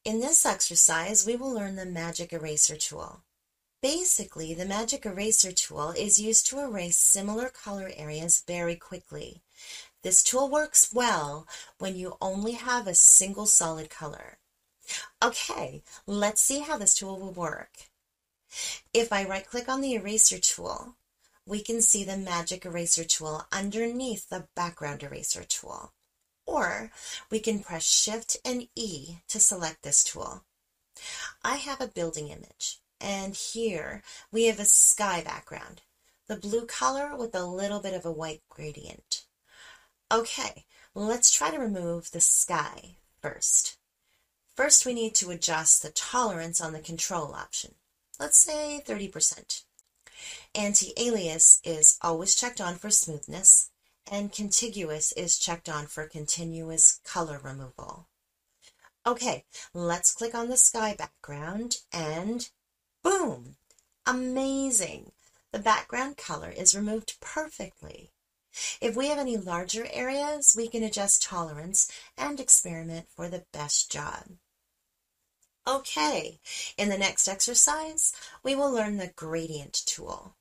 In this exercise, we will learn the Magic Eraser tool. Basically, the Magic Eraser tool is used to erase similar color areas very quickly. This tool works well when you only have a single solid color. Okay, let's see how this tool will work. If I right-click on the Eraser tool, we can see the Magic Eraser tool underneath the Background Eraser tool. Or we can press Shift and E to select this tool. I have a building image, and here we have a sky background, the blue color with a little bit of a white gradient. Okay, let's try to remove the sky first. First, we need to adjust the tolerance on the control option. Let's say 30%. Anti-alias is always checked on for smoothness, and contiguous is checked on for continuous color removal. Okay, let's click on the sky background and boom! Amazing! The background color is removed perfectly. If we have any larger areas, we can adjust tolerance and experiment for the best job. Okay, in the next exercise, we will learn the gradient tool.